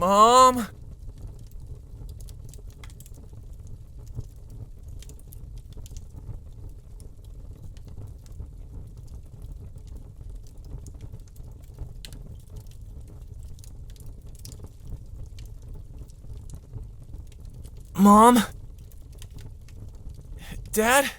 Mom? Mom? Dad?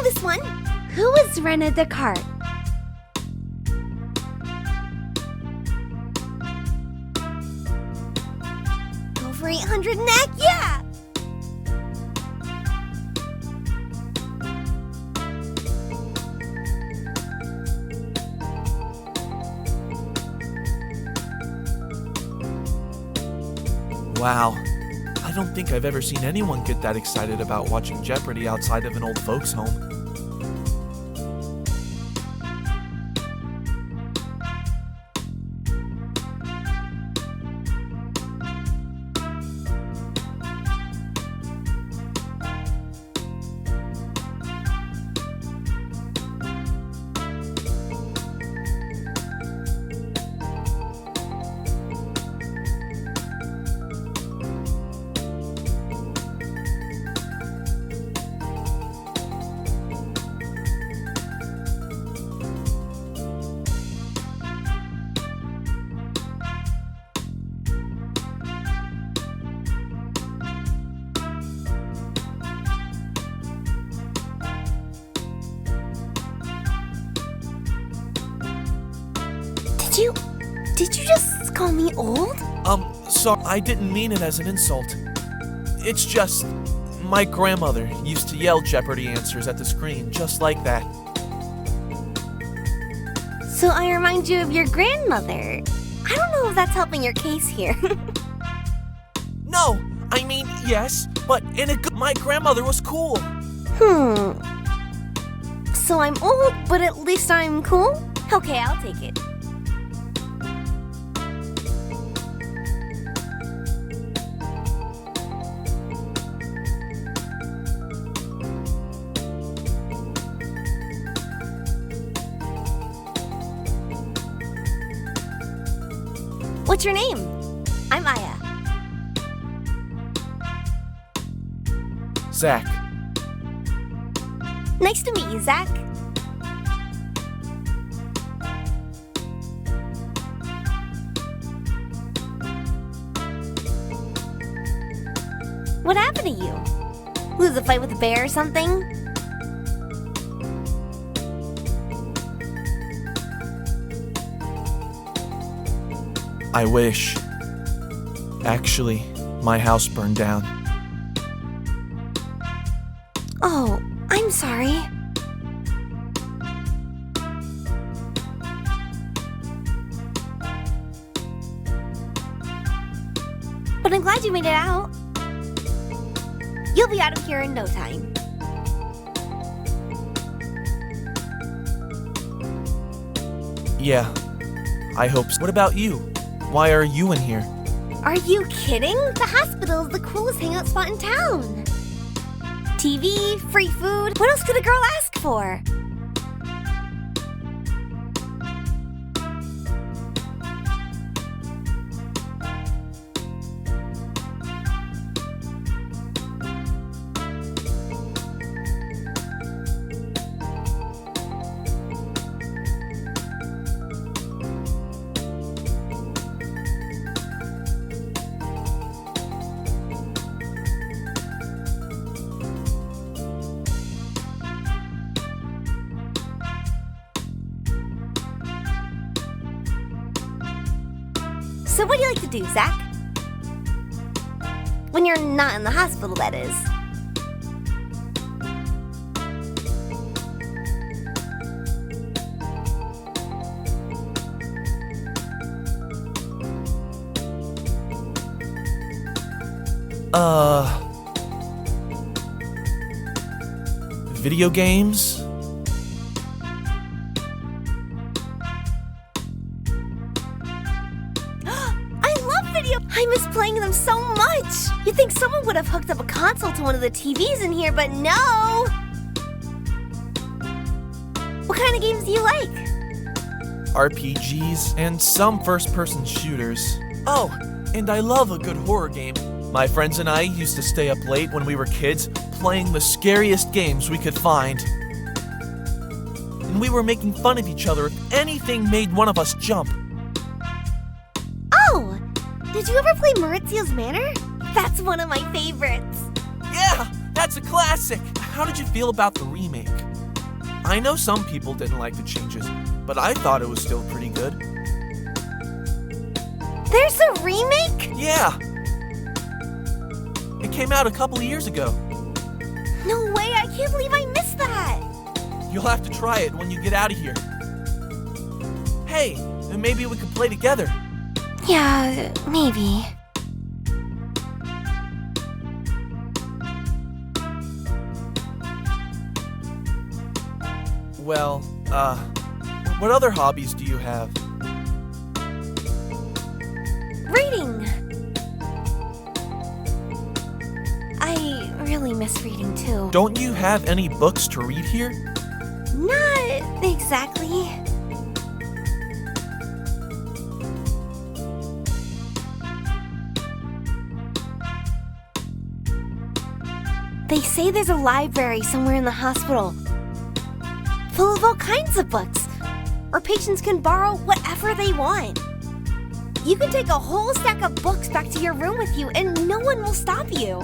this one. Who was Rena Descartes? Over 800 neck, yeah! Wow. I don't think I've ever seen anyone get that excited about watching Jeopardy outside of an old folks' home. Did you just call me old? Sorry, I didn't mean it as an insult. It's just, my grandmother used to yell Jeopardy answers at the screen just like that. So I remind you of your grandmother. I don't know if that's helping your case here. No, I mean, yes, but my grandmother was cool. So I'm old, but at least I'm cool? Okay, I'll take it. What's your name? I'm Aya. Zach. Nice to meet you, Zach. What happened to you? Lose a fight with a bear or something? I wish. Actually, my house burned down. Oh, I'm sorry. But I'm glad you made it out. You'll be out of here in no time. Yeah, I hope so. What about you? Why are you in here? Are you kidding? The hospital is the coolest hangout spot in town. TV, free food. What else could a girl ask for? So what do you like to do, Zach? When you're not in the hospital, that is. Video games? I miss playing them so much! You'd think someone would have hooked up a console to one of the TVs in here, but no! What kind of games do you like? RPGs and some first-person shooters. Oh, and I love a good horror game. My friends and I used to stay up late when we were kids playing the scariest games we could find. And we were making fun of each other if anything made one of us jump. Oh! Did you ever play Maurizio's Manor? That's one of my favorites. Yeah, that's a classic. How did you feel about the remake? I know some people didn't like the changes, but I thought it was still pretty good. There's a remake? Yeah. It came out a couple of years ago. No way, I can't believe I missed that. You'll have to try it when you get out of here. Hey, and maybe we could play together. Yeah, maybe. Well, what other hobbies do you have? Reading. I really miss reading too. Don't you have any books to read here? Not exactly. They say there's a library somewhere in the hospital, full of all kinds of books, where patients can borrow whatever they want. You can take a whole stack of books back to your room with you and no one will stop you.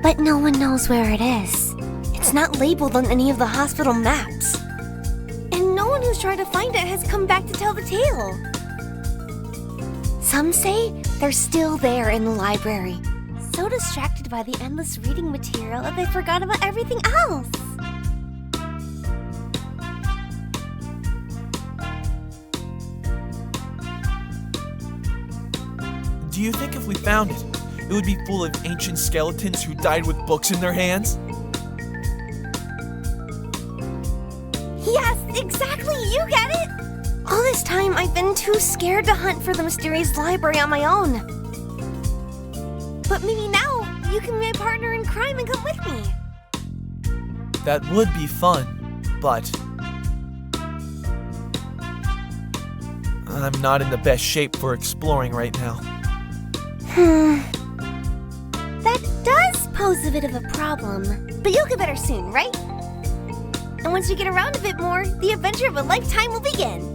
But no one knows where it is. It's not labeled on any of the hospital maps. And no one who who's trying to find it has come back to tell the tale. Some say they're still there in the library, so distracted by the endless reading material that they forgot about everything else. Do you think if we found it, it would be full of ancient skeletons who died with books in their hands? Yes, exactly, you get it! All this time, I've been too scared to hunt for the mysterious library on my own. But maybe now, you can be my partner in crime and come with me. That would be fun, but I'm not in the best shape for exploring right now. That does pose a bit of a problem, but you'll get better soon, right? And once you get around a bit more, the adventure of a lifetime will begin.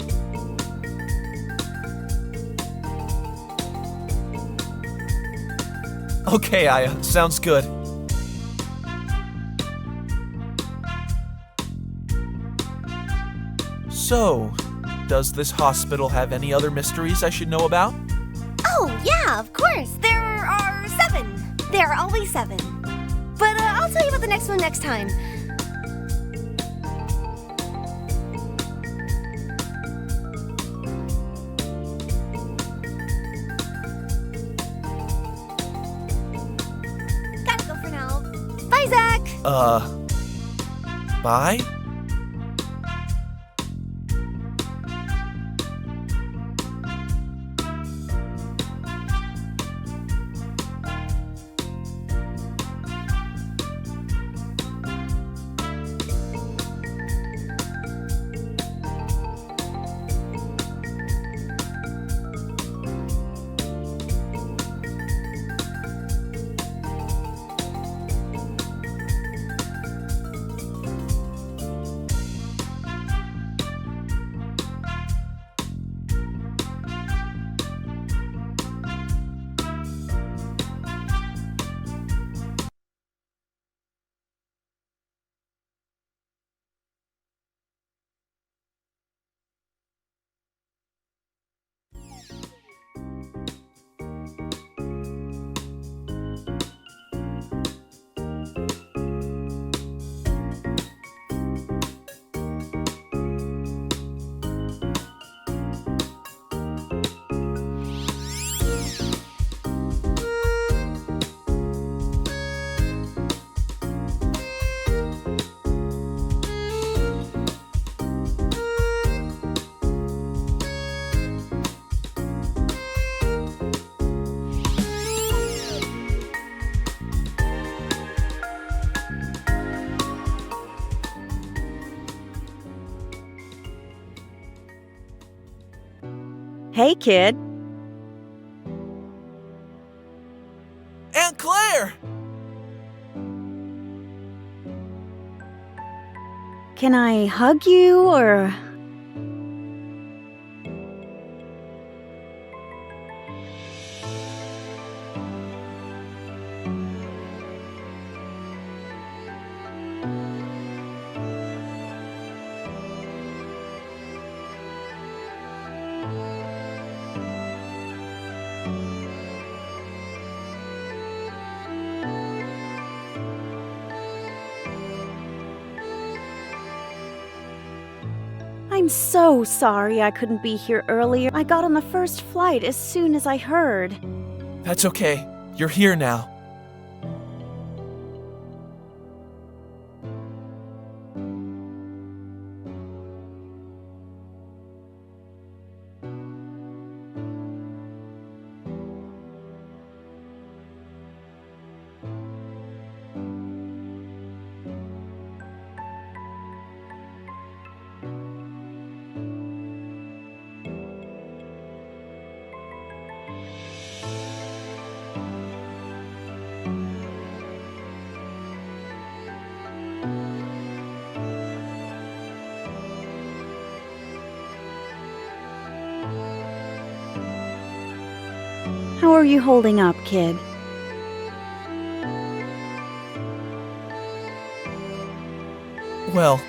Okay, Aya, sounds good. So, does this hospital have any other mysteries I should know about? Oh, yeah, of course. There are 7. There are always 7. But I'll tell you about the next one next time. Gotta go for now. Bye, Zach! Bye? Hey, kid. Aunt Claire! Can I hug you or... I'm so sorry I couldn't be here earlier. I got on the first flight as soon as I heard. That's okay. You're here now. How are you holding up, kid? Well,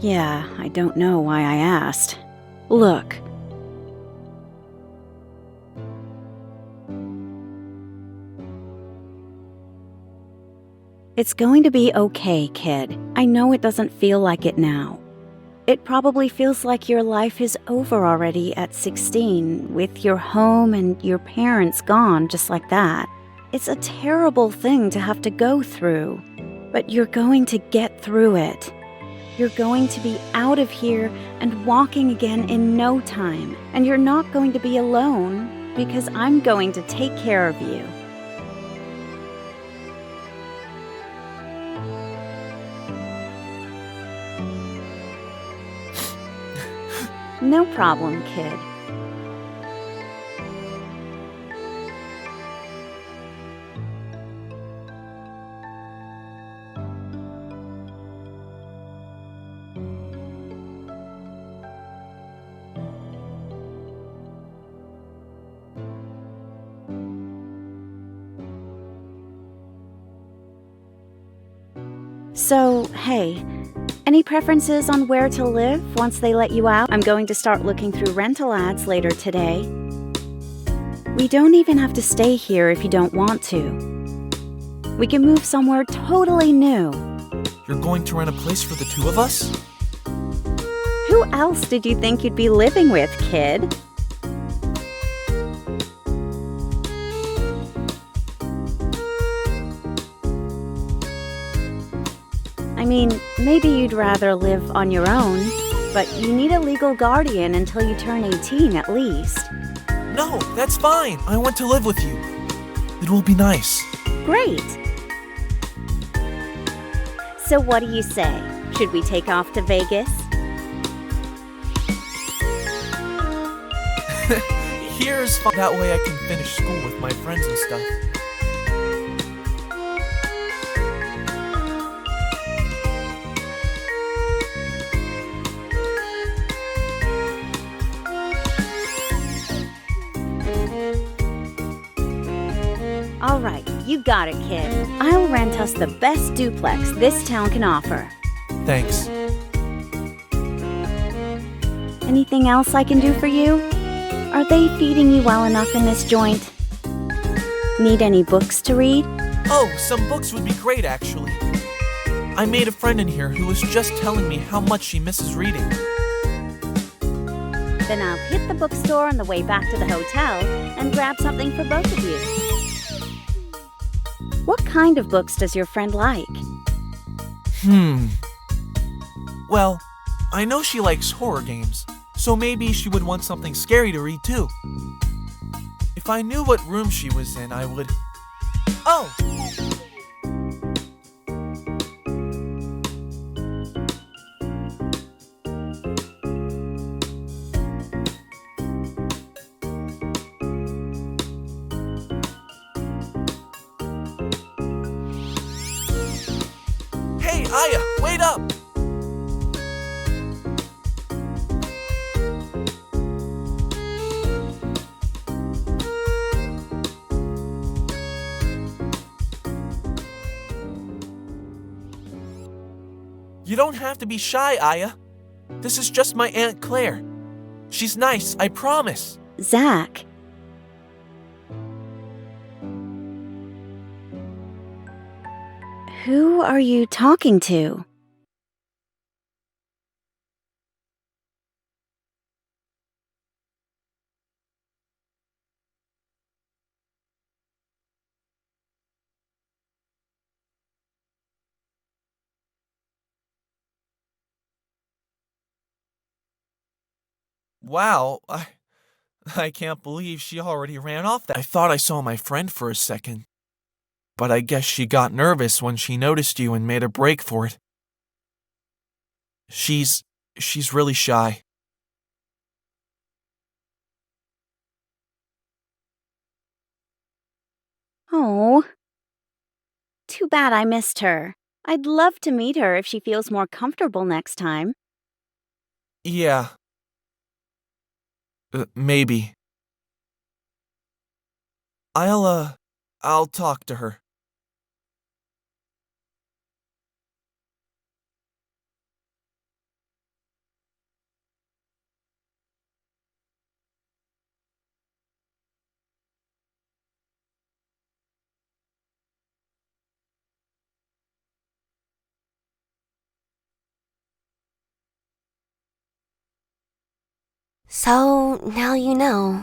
Yeah, I don't know why I asked. Look. It's going to be okay, kid. I know it doesn't feel like it now. It probably feels like your life is over already at 16, with your home and your parents gone just like that. It's a terrible thing to have to go through, but you're going to get through it. You're going to be out of here and walking again in no time, and you're not going to be alone because I'm going to take care of you. No problem, kid. So, hey, any preferences on where to live once they let you out? I'm going to start looking through rental ads later today. We don't even have to stay here if you don't want to. We can move somewhere totally new. You're going to rent a place for the two of us? Who else did you think you'd be living with, kid? I mean, maybe you'd rather live on your own, but you need a legal guardian until you turn 18 at least. No, that's fine. I want to live with you. It will be nice. Great! So what do you say? Should we take off to Vegas? Here's fun. That way I can finish school with my friends and stuff. All right, you got it, kid. I'll rent us the best duplex this town can offer. Thanks. Anything else I can do for you? Are they feeding you well enough in this joint? Need any books to read? Oh, some books would be great, actually. I made a friend in here who was just telling me how much she misses reading. Then I'll hit the bookstore on the way back to the hotel and grab something for both of you. What kind of books does your friend like? Well, I know she likes horror games, so maybe she would want something scary to read too. If I knew what room she was in, I would... Oh! Hey, Aya, wait up! You don't have to be shy, Aya. This is just my Aunt Claire. She's nice, I promise. Zach. Who are you talking to? Wow, I can't believe she already ran off that. I thought I saw my friend for a second. But I guess she got nervous when she noticed you and made a break for it. She's really shy. Oh. Too bad I missed her. I'd love to meet her if she feels more comfortable next time. Yeah. Maybe. I'll talk to her. So, now you know.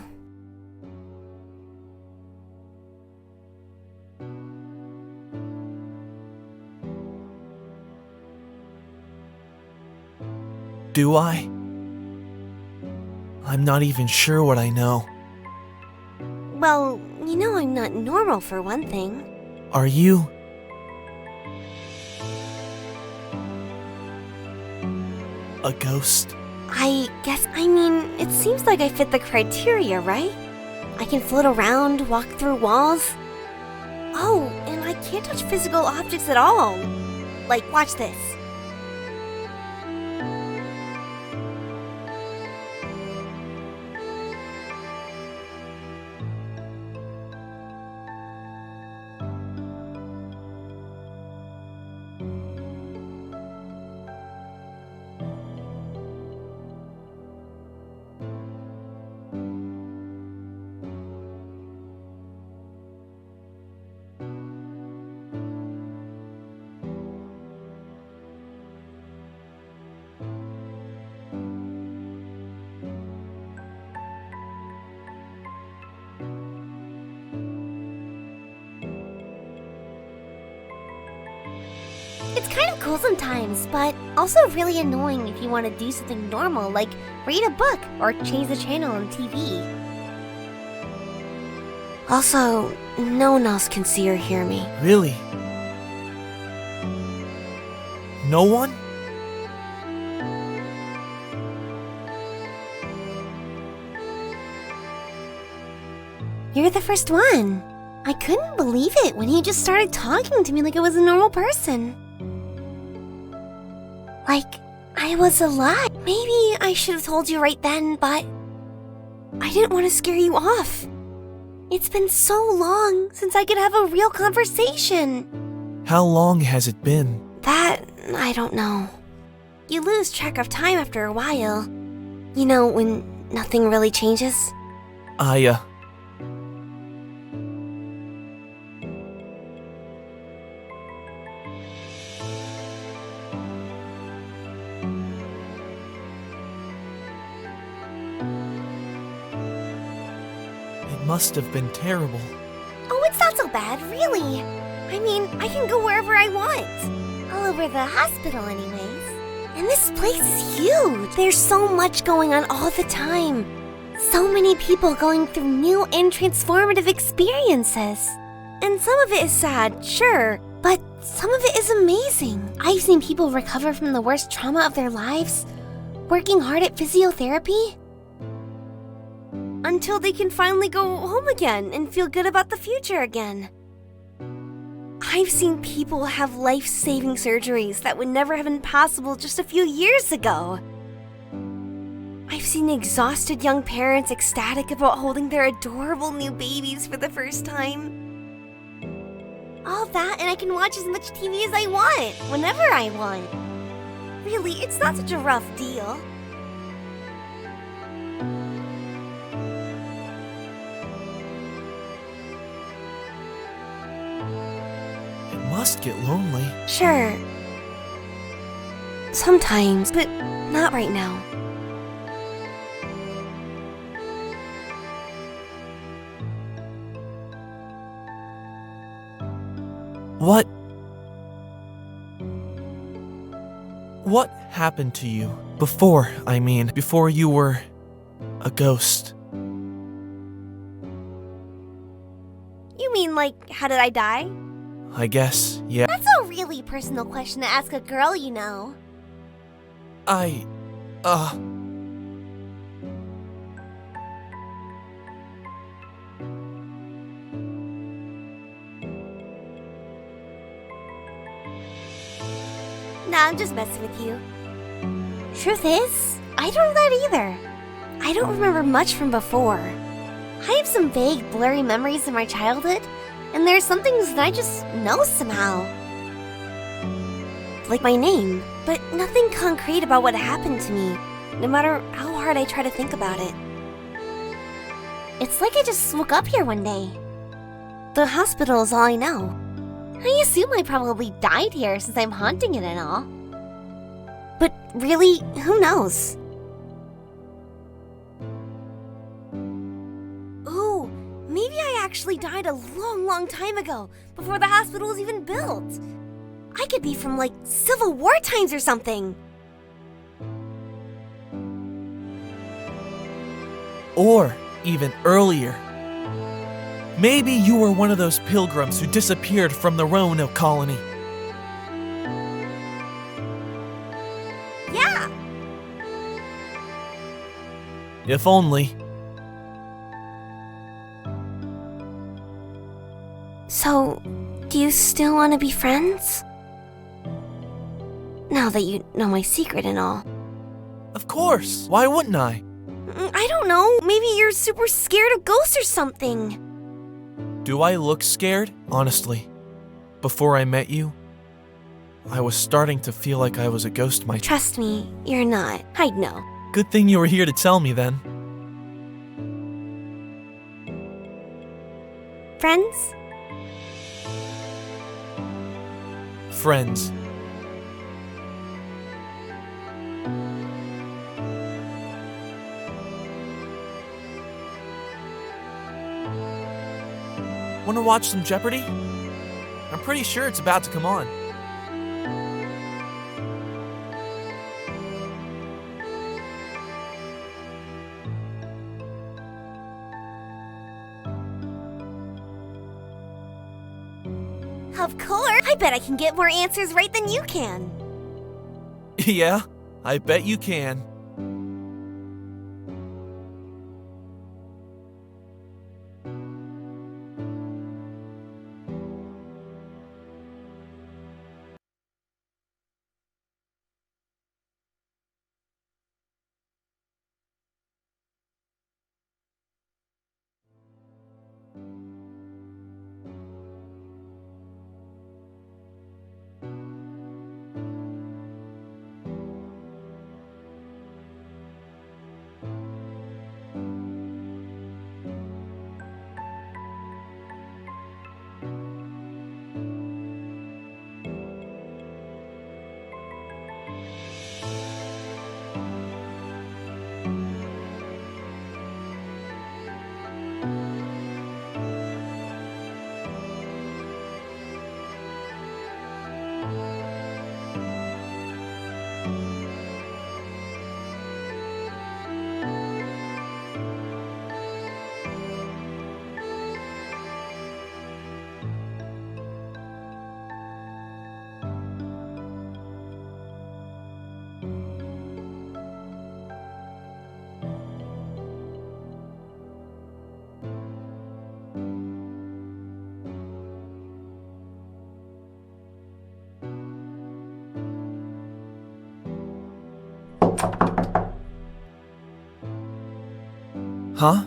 Do I? I'm not even sure what I know. Well, you know I'm not normal for one thing. Are you? A ghost? I mean, it seems like I fit the criteria, right? I can float around, walk through walls. Oh, and I can't touch physical objects at all. Like, watch this. It's kind of cool sometimes, but also really annoying if you want to do something normal, like read a book or change the channel on TV. Also, no one else can see or hear me. Really? No one? You're the first one. I couldn't believe it when he just started talking to me like I was a normal person. Like, I was alive. Maybe I should have told you right then, but I didn't want to scare you off. It's been so long since I could have a real conversation. How long has it been? That, I don't know. You lose track of time after a while. You know, when nothing really changes. It must have been terrible. Oh, it's not so bad, really. I mean, I can go wherever I want. All over the hospital anyways. And this place is huge. There's so much going on all the time. So many people going through new and transformative experiences. And some of it is sad, sure, but some of it is amazing. I've seen people recover from the worst trauma of their lives, working hard at physiotherapy, until they can finally go home again and feel good about the future again. I've seen people have life-saving surgeries that would never have been possible just a few years ago. I've seen exhausted young parents ecstatic about holding their adorable new babies for the first time. All that, and I can watch as much TV as I want, whenever I want. Really, it's not such a rough deal. Must get lonely. Sure. Sometimes, but not right now. What happened to you? Before you were a ghost. You mean, like, how did I die? I guess, yeah. That's a really personal question to ask a girl, you know. Nah, I'm just messing with you. Truth is, I don't know that either. I don't remember much from before. I have some vague, blurry memories of my childhood, and there are some things that I just know somehow. Like my name, but nothing concrete about what happened to me, no matter how hard I try to think about it. It's like I just woke up here one day. The hospital is all I know. I assume I probably died here since I'm haunting it and all. But really, who knows? actually died a long time ago, before the hospital was even built. I could be from, like, Civil War times or something. Or even earlier. Maybe you were one of those pilgrims who disappeared from the Roanoke colony. Yeah! If only. So, do you still want to be friends? Now that you know my secret and all. Of course. Why wouldn't I? I don't know. Maybe you're super scared of ghosts or something. Do I look scared? Honestly, before I met you, I was starting to feel like I was a ghost myself. Trust me, you're not. I'd know. Good thing you were here to tell me then. Friends? Friends. Wanna watch some Jeopardy? I'm pretty sure it's about to come on. Of course! I bet I can get more answers right than you can. Yeah, I bet you can. Huh?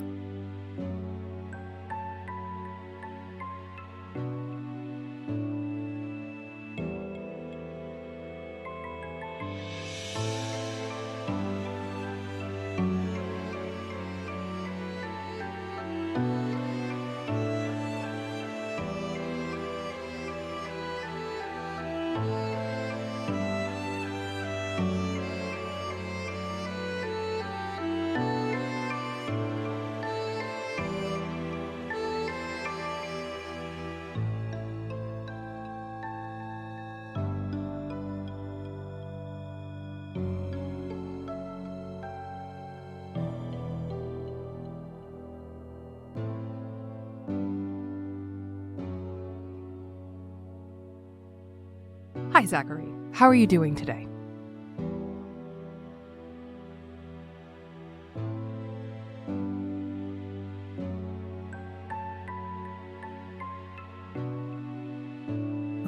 Hi, Zachary. How are you doing today?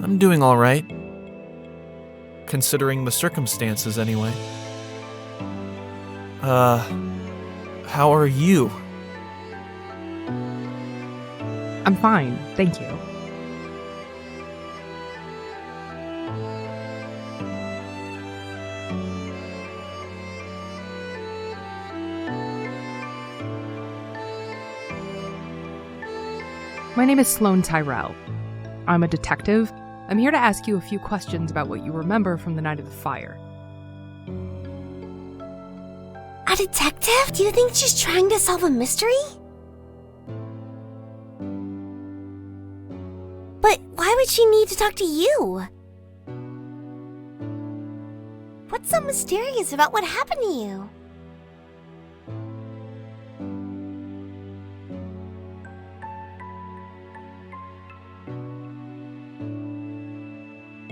I'm doing all right. Considering the circumstances, anyway. How are you? I'm fine, thank you. My name is Sloane Tyrell. I'm a detective. I'm here to ask you a few questions about what you remember from the night of the fire. A detective? Do you think she's trying to solve a mystery? Why would she need to talk to you? What's so mysterious about what happened to you?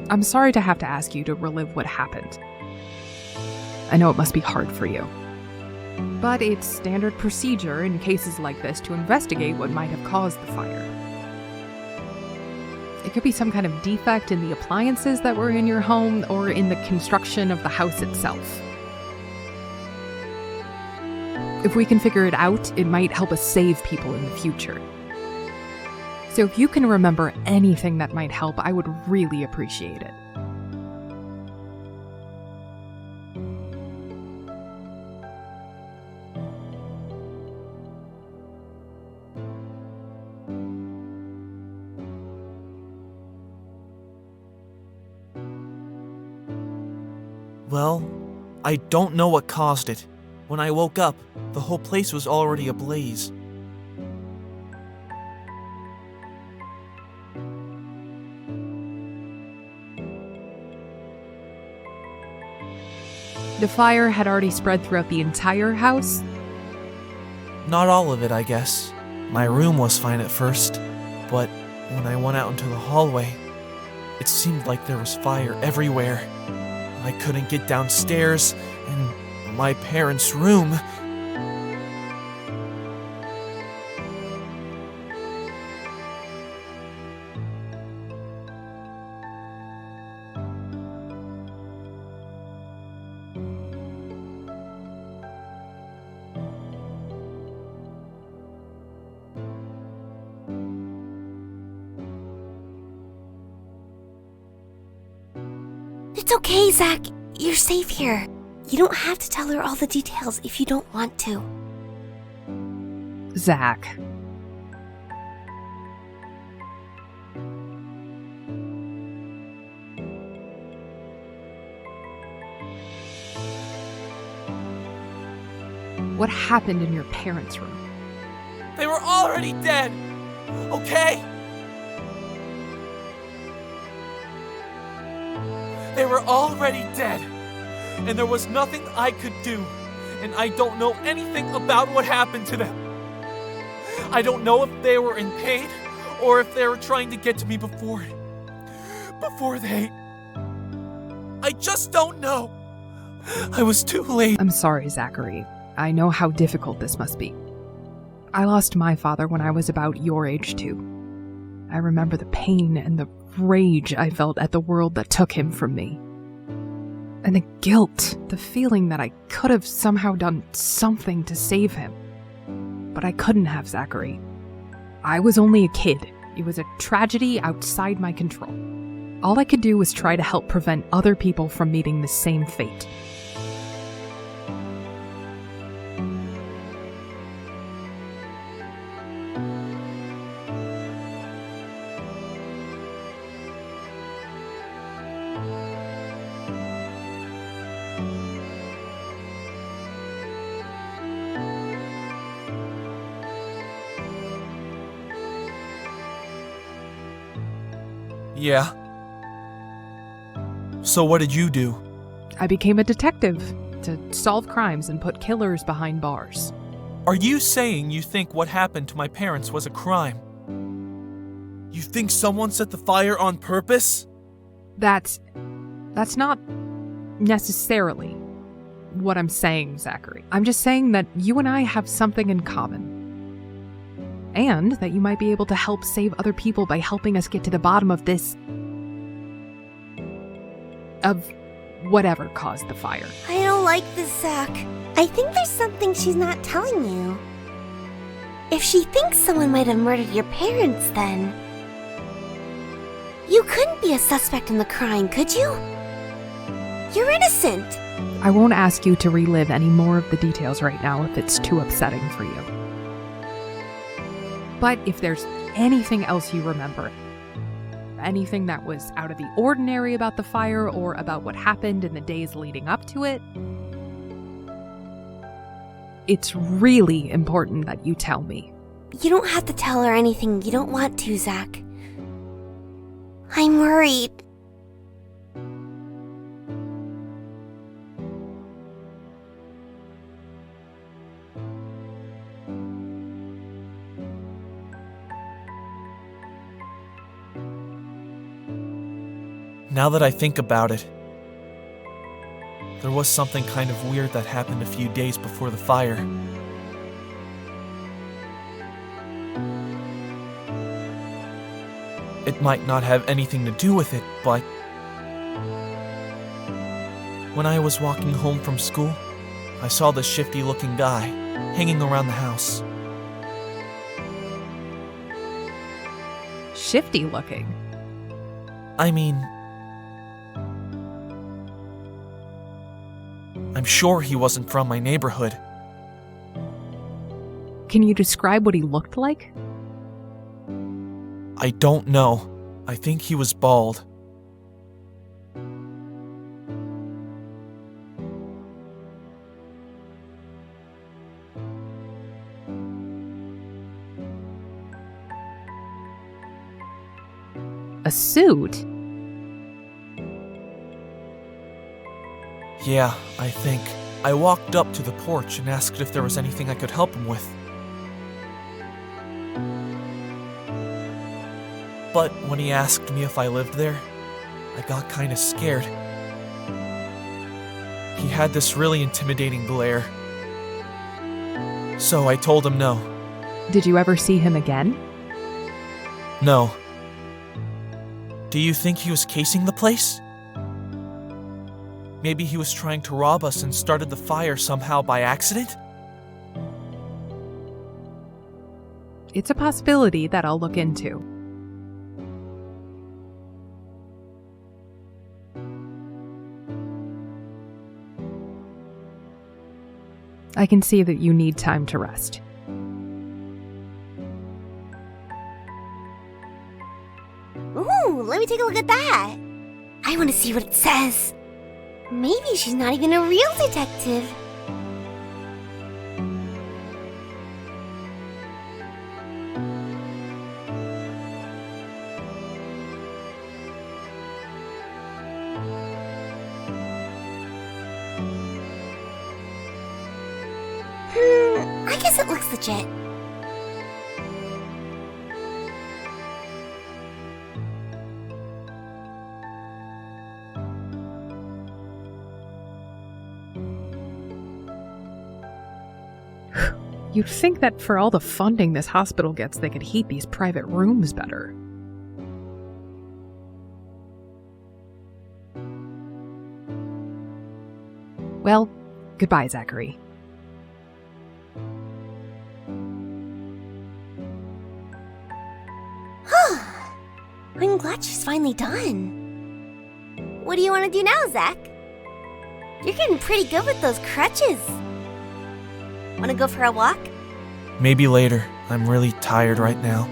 I'm sorry to have to ask you to relive what happened. I know it must be hard for you. But it's standard procedure in cases like this to investigate what might have caused the fire. It could be some kind of defect in the appliances that were in your home or in the construction of the house itself. If we can figure it out, it might help us save people in the future. So if you can remember anything that might help, I would really appreciate it. Well, I don't know what caused it. When I woke up, the whole place was already ablaze. The fire had already spread throughout the entire house? Not all of it, I guess. My room was fine at first, but when I went out into the hallway, it seemed like there was fire everywhere. I couldn't get downstairs, and my parents' room... It's okay, Zach. You're safe here. You don't have to tell her all the details if you don't want to. Zach. What happened in your parents' room? They were already dead! Okay? They were already dead, and there was nothing I could do, and I don't know anything about what happened to them. I don't know if they were in pain, or if they were trying to get to me before they... I just don't know. I was too late. I'm sorry, Zachary. I know how difficult this must be. I lost my father when I was about your age, too. I remember the pain and the rage I felt at the world that took him from me. And the guilt, the feeling that I could have somehow done something to save him. But I couldn't have, Zachary. I was only a kid. It was a tragedy outside my control. All I could do was try to help prevent other people from meeting the same fate. Yeah. So what did you do? I became a detective to solve crimes and put killers behind bars. Are you saying you think what happened to my parents was a crime? You think someone set the fire on purpose? That's not necessarily what I'm saying, Zachary. I'm just saying that you and I have something in common. And that you might be able to help save other people by helping us get to the bottom of this... of whatever caused the fire. I don't like this, Zach. I think there's something she's not telling you. If she thinks someone might have murdered your parents, then... You couldn't be a suspect in the crime, could you? You're innocent. I won't ask you to relive any more of the details right now if it's too upsetting for you. But if there's anything else you remember, anything that was out of the ordinary about the fire or about what happened in the days leading up to it, it's really important that you tell me. You don't have to tell her anything you don't want to, Zach. I'm worried. Now that I think about it, there was something kind of weird that happened a few days before the fire. It might not have anything to do with it, but when I was walking home from school, I saw this shifty-looking guy hanging around the house. Shifty looking. I mean, I'm sure he wasn't from my neighborhood. Can you describe what he looked like? I don't know. I think he was bald. A suit? Yeah, I think. I walked up to the porch and asked if there was anything I could help him with. But when he asked me if I lived there, I got kinda scared. He had this really intimidating glare. So I told him no. Did you ever see him again? No. Do you think he was casing the place? Maybe he was trying to rob us and started the fire somehow by accident? It's a possibility that I'll look into. I can see that you need time to rest. Ooh, let me take a look at that. I want to see what it says. Maybe she's not even a real detective. I guess it looks legit. You'd think that for all the funding this hospital gets, they could heat these private rooms better. Well, goodbye, Zachary. I'm glad she's finally done. What do you want to do now, Zach? You're getting pretty good with those crutches. Want to go for a walk? Maybe later. I'm really tired right now.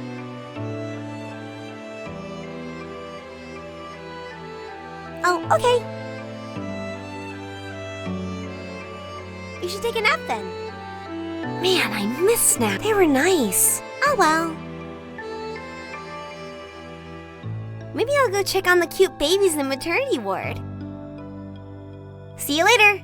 Oh, okay. You should take a nap then. Man, I miss snaps. They were nice. Oh well. Maybe I'll go check on the cute babies in the maternity ward. See you later.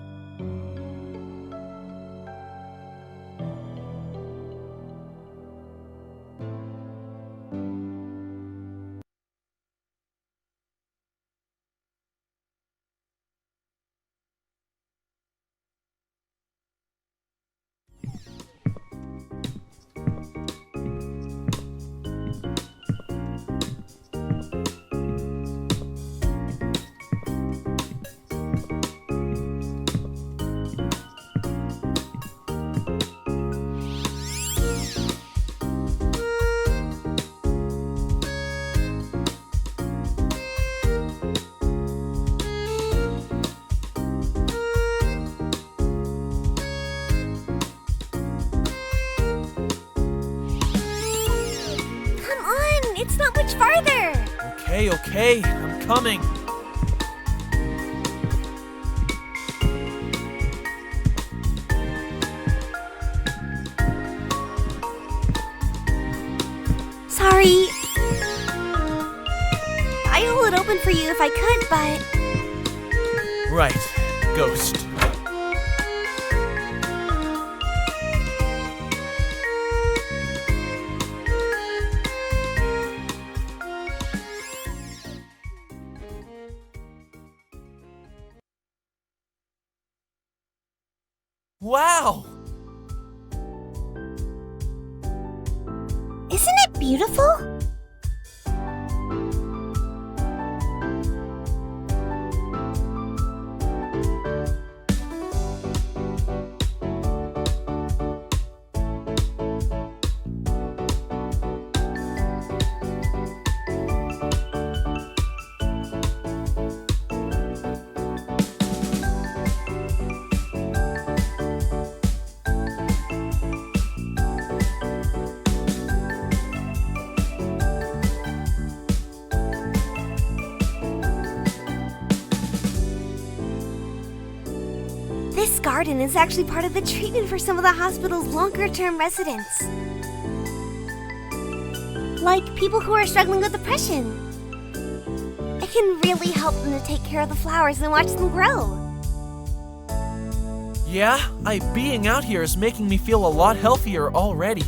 It's not much farther. Okay, I'm coming. Sorry. I if I could, but... Right, ghost. Wow! Isn't it beautiful? This garden is actually part of the treatment for some of the hospital's longer-term residents. Like people who are struggling with depression. It can really help them to take care of the flowers and watch them grow. Yeah, being out here is making me feel a lot healthier already.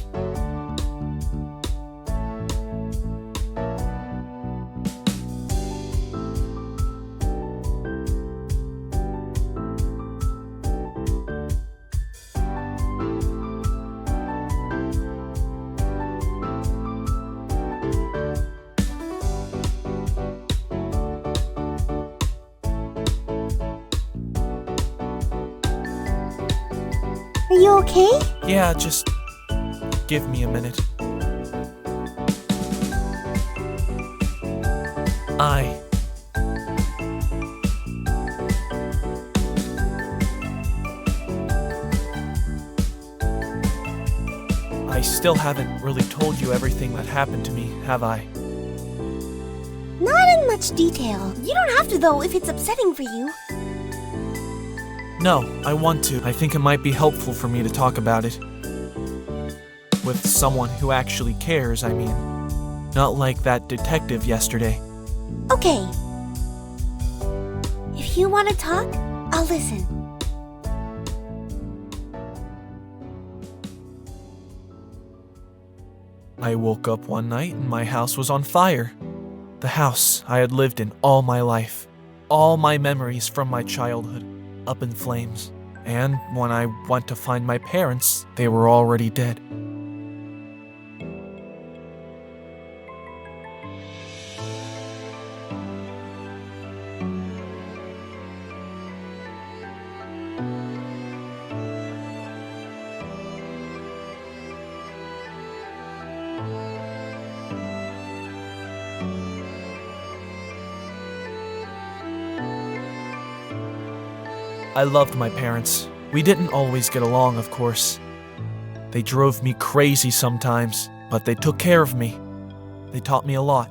Are you okay? Yeah, just give me a minute. I still haven't really told you everything that happened to me, have I? Not in much detail. You don't have to, though, if it's upsetting for you. No, I want to. I think it might be helpful for me to talk about it. With someone who actually cares, I mean. Not like that detective yesterday. Okay. If you want to talk, I'll listen. I woke up one night and my house was on fire. The house I had lived in all my life. All my memories from my childhood. Up in flames. And when I went to find my parents, they were already dead. I loved my parents. We didn't always get along, of course. They drove me crazy sometimes, but they took care of me. They taught me a lot.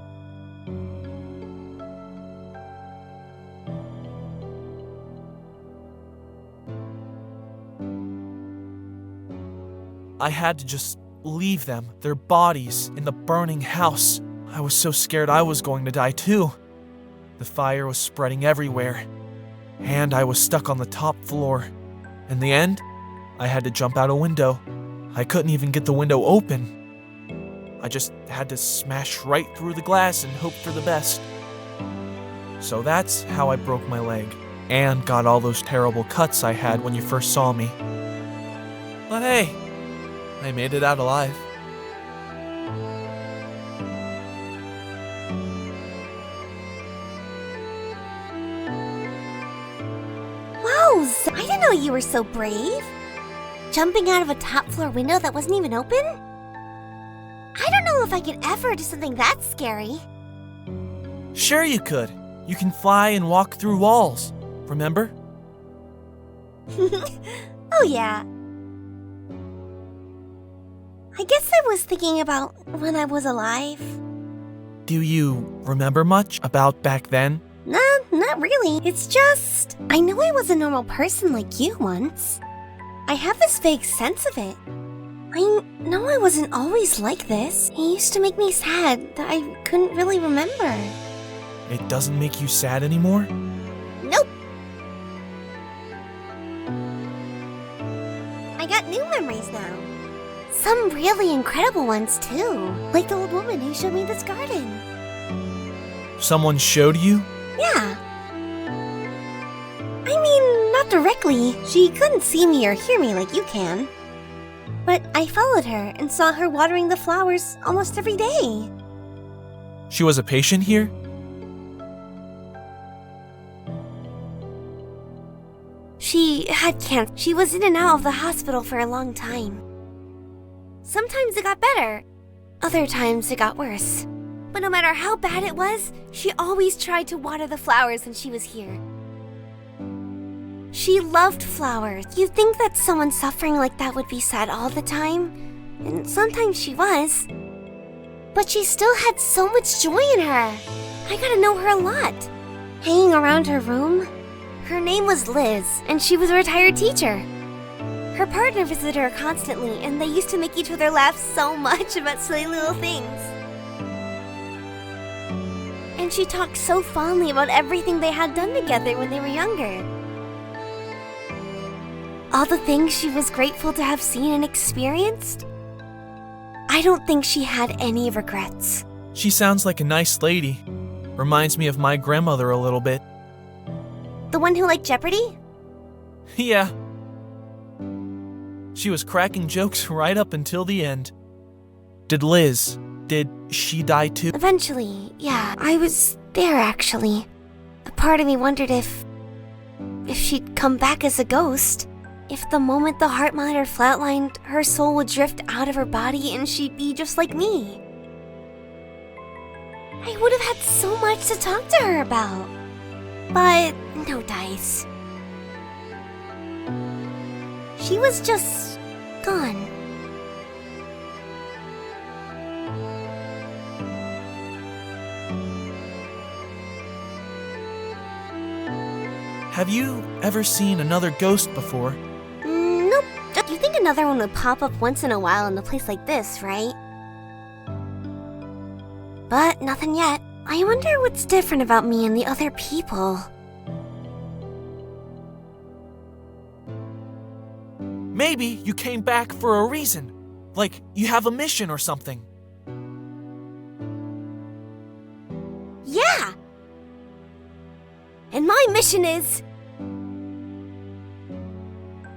I had to just leave them, their bodies, in the burning house. I was so scared I was going to die too. The fire was spreading everywhere. And I was stuck on the top floor. In the end, I had to jump out a window. I couldn't even get the window open. I just had to smash right through the glass and hope for the best. So that's how I broke my leg, and got all those terrible cuts I had when you first saw me. But hey, I made it out alive. I didn't know you were so brave. Jumping out of a top floor window that wasn't even open? I don't know if I could ever do something that scary. Sure you could. You can fly and walk through walls. Remember? Oh yeah. I guess I was thinking about when I was alive. Do you remember much about back then? Nah, not really. It's just... I know I was a normal person like you once. I have this vague sense of it. I know I wasn't always like this. It used to make me sad that I couldn't really remember. It doesn't make you sad anymore? Nope. I got new memories now. Some really incredible ones, too. Like the old woman who showed me this garden. Someone showed you? Yeah. I mean, not directly. She couldn't see me or hear me like you can. But I followed her and saw her watering the flowers almost every day. She was a patient here? She had cancer. She was in and out of the hospital for a long time. Sometimes it got better. Other times it got worse. But no matter how bad it was, she always tried to water the flowers when she was here. She loved flowers. You'd think that someone suffering like that would be sad all the time, and sometimes she was. But she still had so much joy in her. I got to know her a lot. Hanging around her room, her name was Liz, and she was a retired teacher. Her partner visited her constantly, and they used to make each other laugh so much about silly little things. And she talked so fondly about everything they had done together when they were younger. All the things she was grateful to have seen and experienced. I don't think she had any regrets. She sounds like a nice lady. Reminds me of my grandmother a little bit. The one who liked Jeopardy? Yeah. She was cracking jokes right up until the end. Did she die too? Eventually, yeah. I was there, actually. A part of me wondered if she'd come back as a ghost. If the moment the heart monitor flatlined, her soul would drift out of her body and she'd be just like me. I would have had so much to talk to her about. But no dice. She was just gone. Have you ever seen another ghost before? Nope. You think another one would pop up once in a while in a place like this, right? But nothing yet. I wonder what's different about me and the other people. Maybe you came back for a reason. Like you have a mission or something. Yeah! And my mission is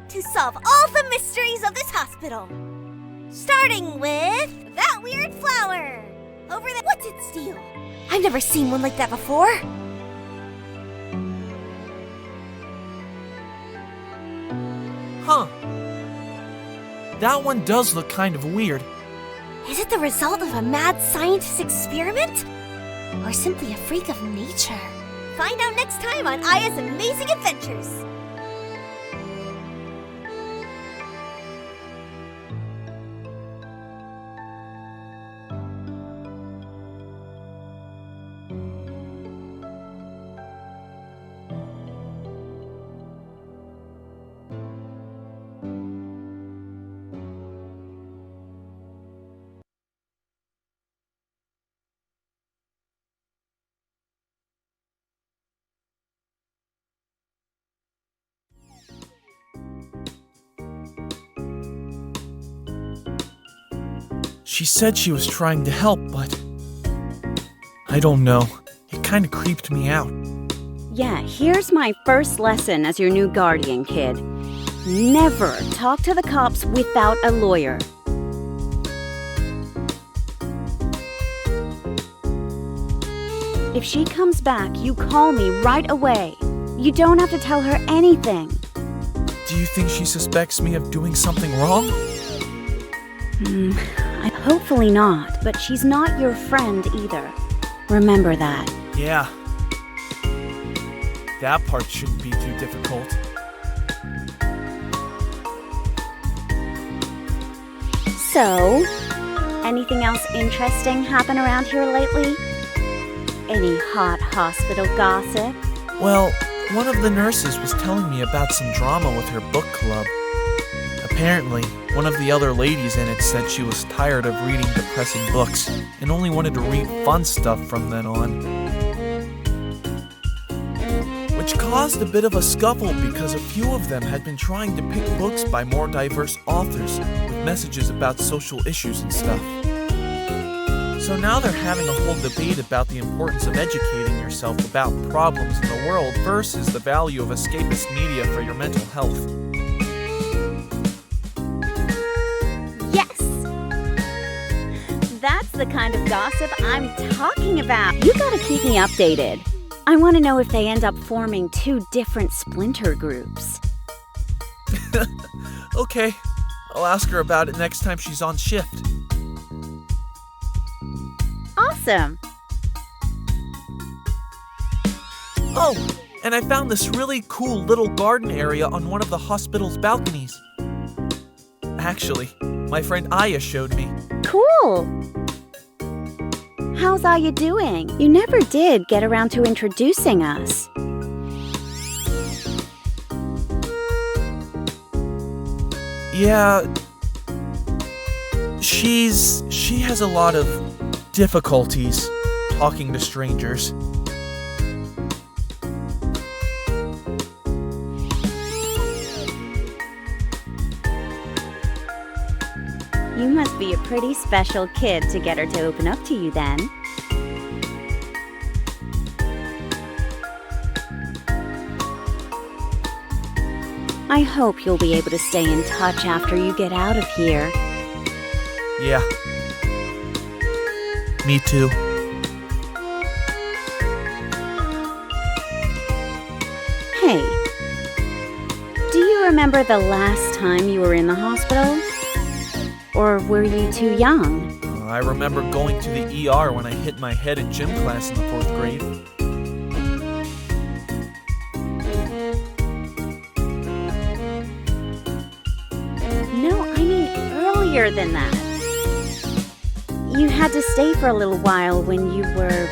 to solve all the mysteries of this hospital. Starting with that weird flower. Over there. What's its deal? I've never seen one like that before. Huh. That one does look kind of weird. Is it the result of a mad scientist experiment? Or simply a freak of nature? Find out next time on Aya's Amazing Adventures. She said she was trying to help, but I don't know. It kind of creeped me out. Yeah, here's my first lesson as your new guardian, kid. Never talk to the cops without a lawyer. If she comes back, you call me right away. You don't have to tell her anything. Do you think she suspects me of doing something wrong? Hopefully not, but she's not your friend either. Remember that. Yeah. That part shouldn't be too difficult. So, anything else interesting happen around here lately? Any hot hospital gossip? Well, one of the nurses was telling me about some drama with her book club. Apparently, one of the other ladies in it said she was tired of reading depressing books and only wanted to read fun stuff from then on. which caused a bit of a scuffle because a few of them had been trying to pick books by more diverse authors with messages about social issues and stuff. So now they're having a whole debate about the importance of educating yourself about problems in the world versus the value of escapist media for your mental health. Yes! That's the kind of gossip I'm talking about. You gotta keep me updated. I want to know if they end up forming 2 different splinter groups. Okay, I'll ask her about it next time she's on shift. Awesome! Oh, and I found this really cool little garden area on one of the hospital's balconies. Actually, my friend Aya showed me. Cool! How's Aya doing? You never did get around to introducing us. Yeah, she has a lot of difficulties talking to strangers. You must be a pretty special kid to get her to open up to you then. I hope you'll be able to stay in touch after you get out of here. Yeah. Me too. Hey, do you remember the last time you were in the hospital? Or were you too young? I remember going to the ER when I hit my head in gym class in the 4th grade. No, I mean earlier than that. You had to stay for a little while when you were...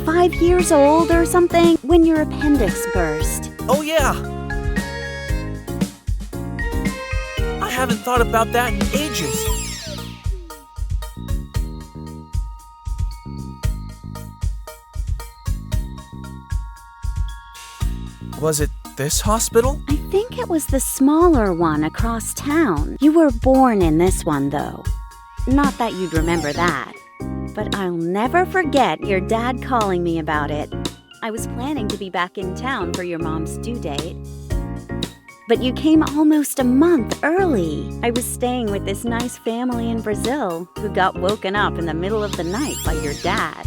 5 years old or something? When your appendix burst. Oh yeah! I haven't thought about that in ages. Was it this hospital? I think it was the smaller one across town. You were born in this one, though. Not that you'd remember that. But I'll never forget your dad calling me about it. I was planning to be back in town for your mom's due date. But you came almost a month early. I was staying with this nice family in Brazil who got woken up in the middle of the night by your dad.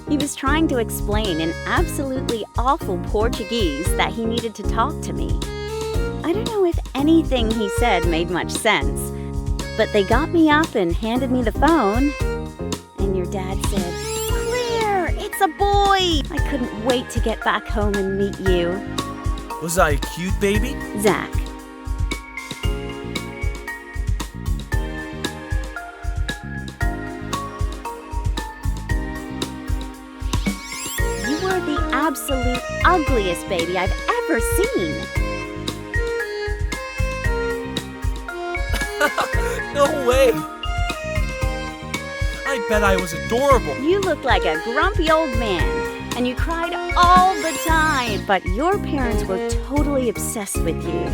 He was trying to explain in absolutely awful Portuguese that he needed to talk to me. I don't know if anything he said made much sense, but they got me up and handed me the phone, and your dad said, "Claire, it's a boy!" I couldn't wait to get back home and meet you. Was I a cute baby? Zach. You were the absolute ugliest baby I've ever seen. No way! I bet I was adorable. You looked like a grumpy old man, and you cried all the time. But your parents were totally obsessed with you.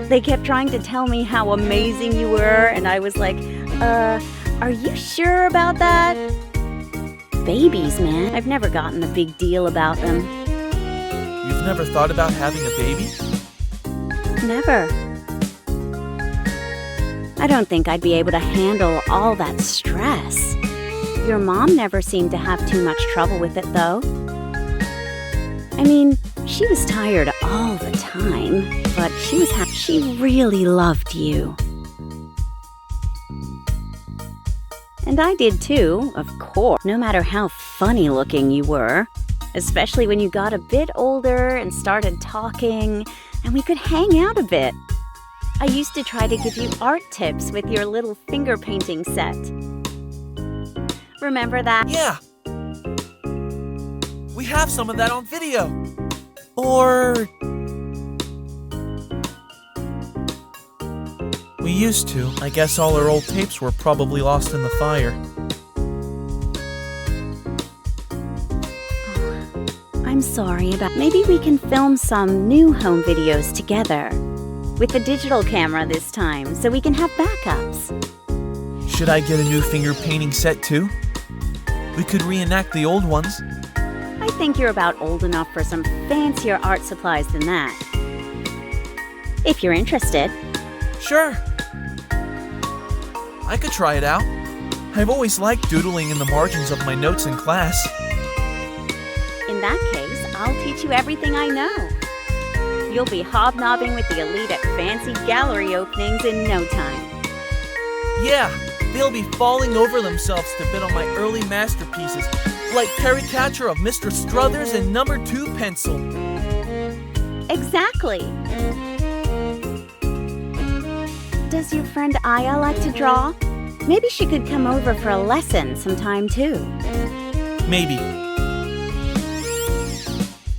They kept trying to tell me how amazing you were, and I was like, are you sure about that? Babies, man. I've never gotten a big deal about them. You've never thought about having a baby? Never. I don't think I'd be able to handle all that stress. Your mom never seemed to have too much trouble with it, though. I mean, she was tired all the time, but she was happy. She really loved you. And I did too, of course, no matter how funny looking you were. Especially when you got a bit older and started talking, and we could hang out a bit. I used to try to give you art tips with your little finger painting set. Remember that? Yeah. We have some of that on video. Or... we used to. I guess all our old tapes were probably lost in the fire. I'm sorry about. Maybe we can film some new home videos together. With a digital camera this time, so we can have backups. Should I get a new finger painting set too? We could reenact the old ones. I think you're about old enough for some fancier art supplies than that. If you're interested. Sure. I could try it out. I've always liked doodling in the margins of my notes in class. In that case, I'll teach you everything I know. You'll be hobnobbing with the elite at fancy gallery openings in no time. Yeah, they'll be falling over themselves to bid on my early masterpieces, like Caricature of Mr. Struthers and Number 2 Pencil. Exactly. Does your friend Aya like to draw? Maybe she could come over for a lesson sometime too. Maybe.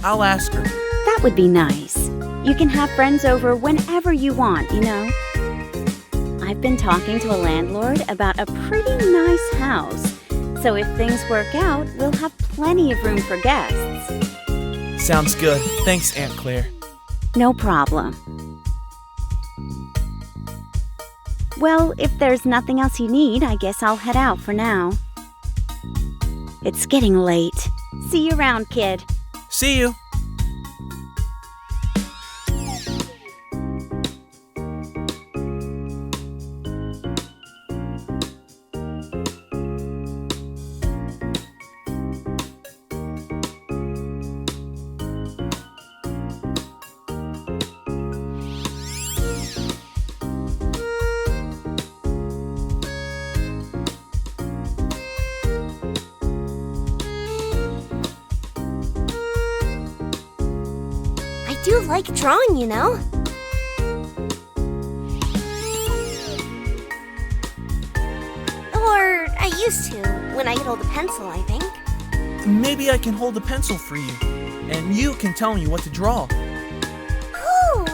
I'll ask her. That would be nice. You can have friends over whenever you want, you know. I've been talking to a landlord about a pretty nice house, so if things work out, we'll have plenty of room for guests. Sounds good. Thanks, Aunt Claire. No problem. Well, if there's nothing else you need, I guess I'll head out for now. It's getting late. See you around, kid. See you. I do like drawing, you know. Or I used to, when I could hold a pencil, I think. Maybe I can hold a pencil for you, and you can tell me what to draw. Ooh,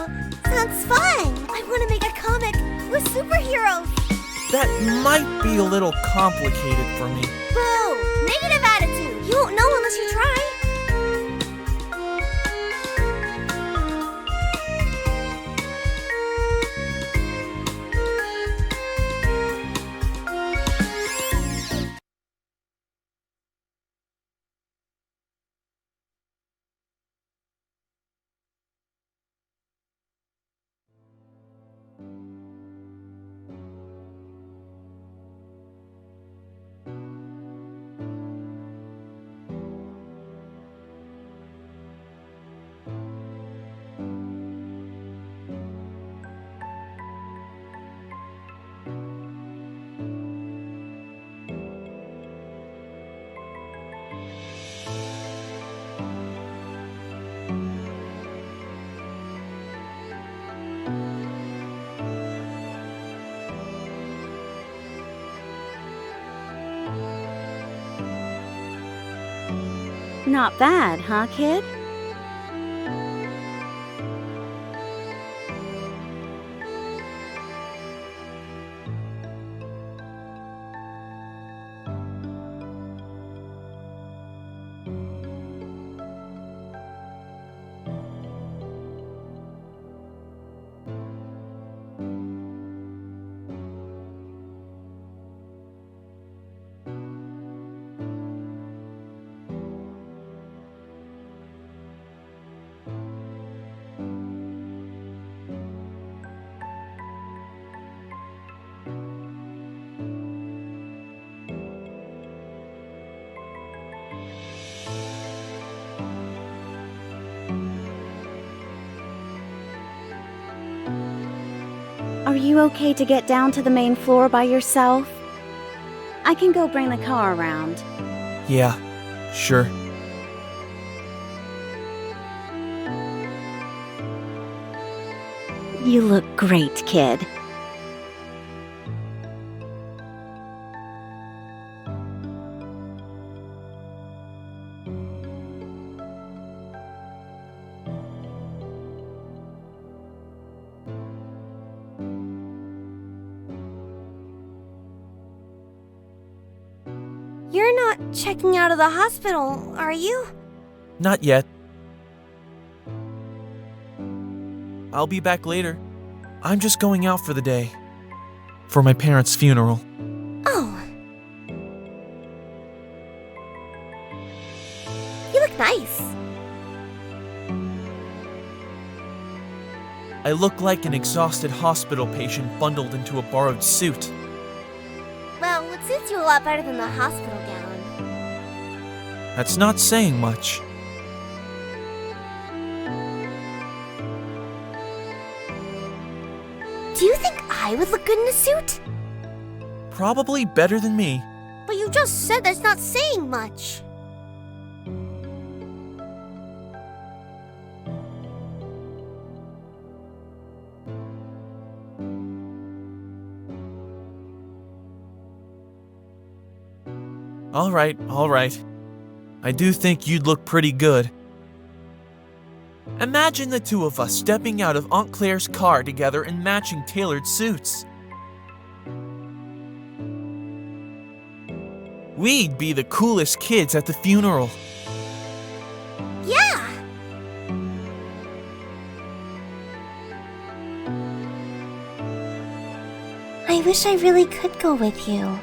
sounds fun! I want to make a comic with superheroes! That might be a little complicated for me. Boo! Negative attitude! You won't know unless you try! Not bad, huh, kid? Are you okay to get down to the main floor by yourself? I can go bring the car around. Yeah, sure. You look great, kid. You're not checking out of the hospital, are you? Not yet. I'll be back later. I'm just going out for the day. For my parents' funeral. Oh. You look nice. I look like an exhausted hospital patient bundled into a borrowed suit. Well, it suits you a lot better than the hospital gown. That's not saying much. Do you think I would look good in a suit? Probably better than me. But you just said that's not saying much. All right. I do think you'd look pretty good. Imagine the two of us stepping out of Aunt Claire's car together in matching tailored suits. We'd be the coolest kids at the funeral. Yeah! I wish I really could go with you.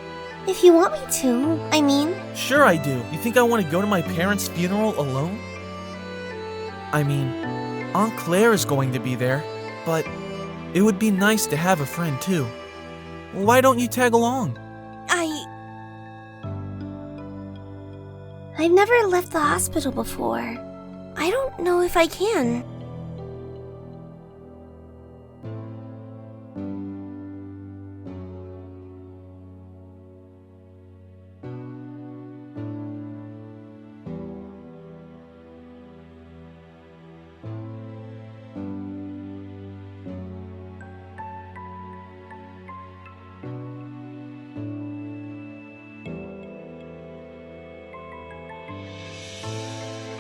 If you want me to, I mean. Sure I do. You think I want to go to my parents' funeral alone? I mean, Aunt Claire is going to be there, but it would be nice to have a friend too. Why don't you tag along? I've never left the hospital before. I don't know if I can.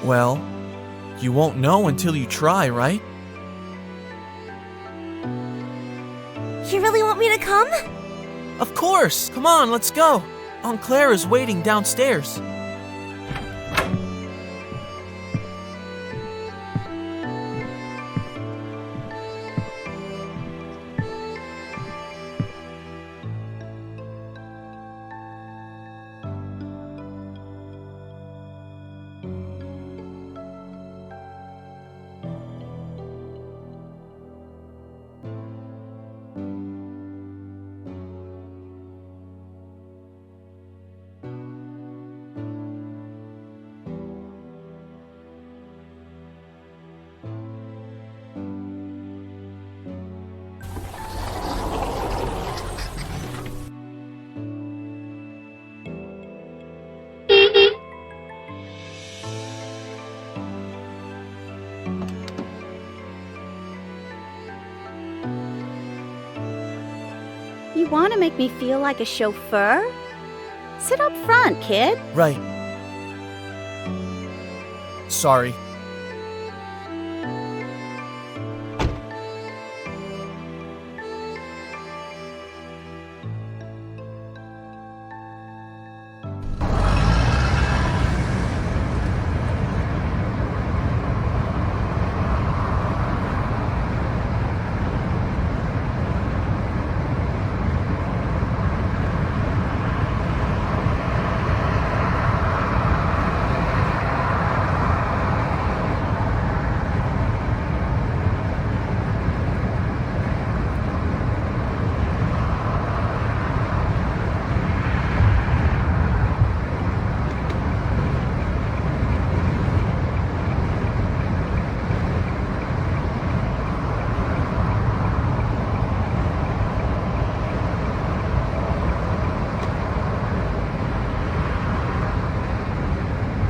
Well, you won't know until you try, right? You really want me to come? Of course! Come on, let's go! Aunt Claire is waiting downstairs. You want to make me feel like a chauffeur? Sit up front, kid. Right. Sorry.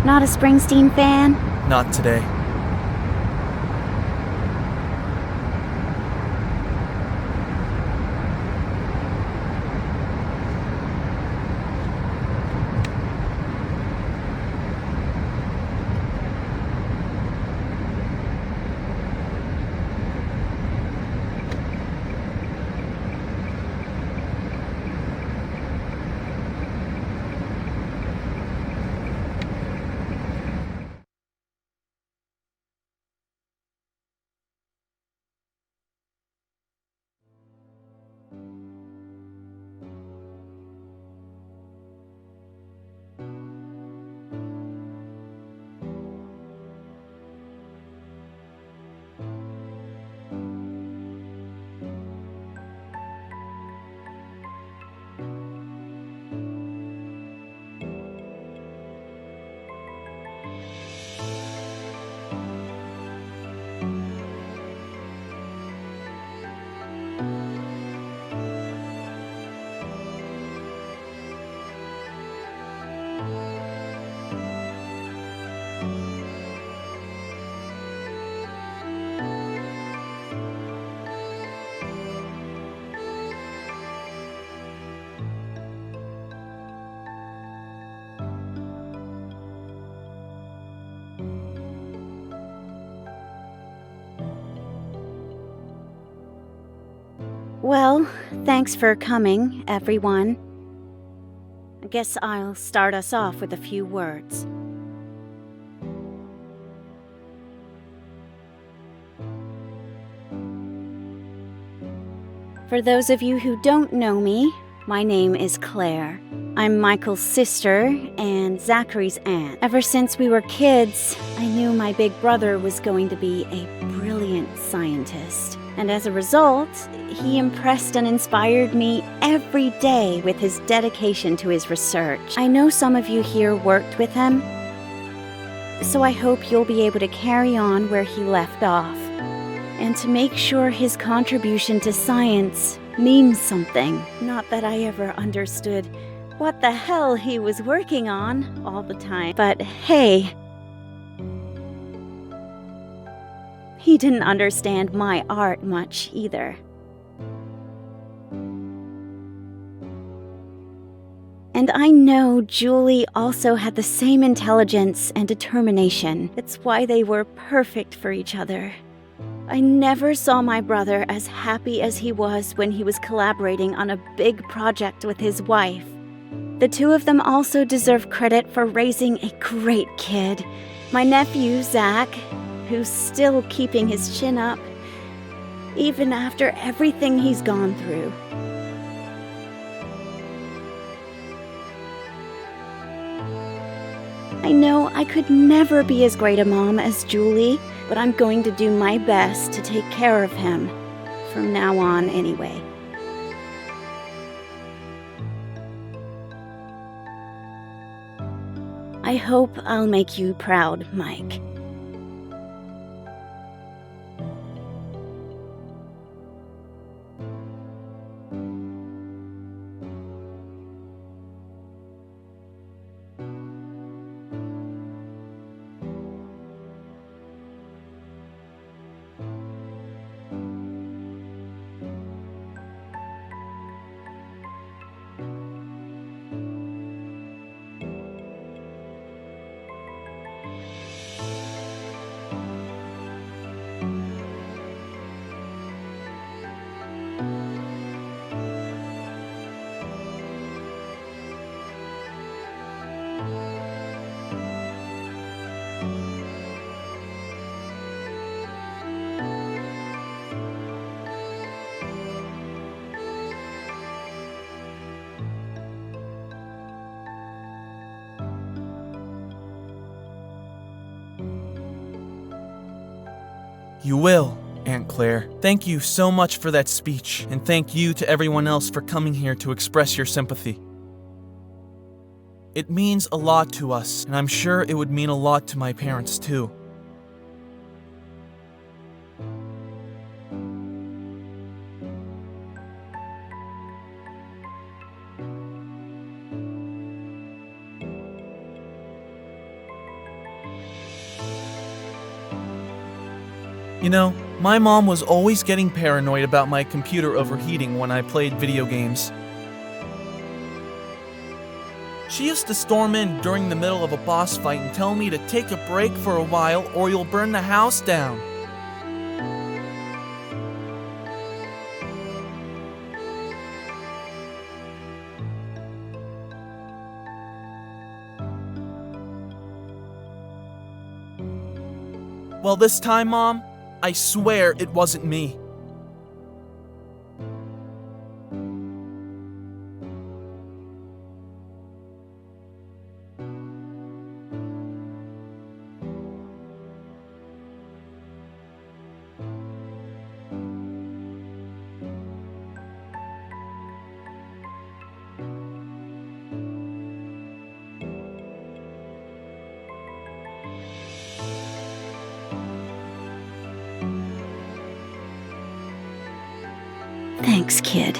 Not a Springsteen fan? Not today. Well, thanks for coming, everyone. I guess I'll start us off with a few words. For those of you who don't know me, my name is Claire. I'm Michael's sister and Zachary's aunt. Ever since we were kids, I knew my big brother was going to be a brilliant scientist. And as a result, he impressed and inspired me every day with his dedication to his research. I know some of you here worked with him, so I hope you'll be able to carry on where he left off, and to make sure his contribution to science means something. Not that I ever understood what the hell he was working on all the time, but hey, he didn't understand my art much either. And I know Julie also had the same intelligence and determination. It's why they were perfect for each other. I never saw my brother as happy as he was when he was collaborating on a big project with his wife. The two of them also deserve credit for raising a great kid. My nephew, Zach, who's still keeping his chin up, even after everything he's gone through. I know I could never be as great a mom as Julie, but I'm going to do my best to take care of him, from now on anyway. I hope I'll make you proud, Mike. You will, Aunt Claire. Thank you so much for that speech, and thank you to everyone else for coming here to express your sympathy. It means a lot to us, and I'm sure it would mean a lot to my parents too. You know, my mom was always getting paranoid about my computer overheating when I played video games. She used to storm in during the middle of a boss fight and tell me to take a break for a while or you'll burn the house down. Well, this time, Mom, I swear it wasn't me. Thanks, kid.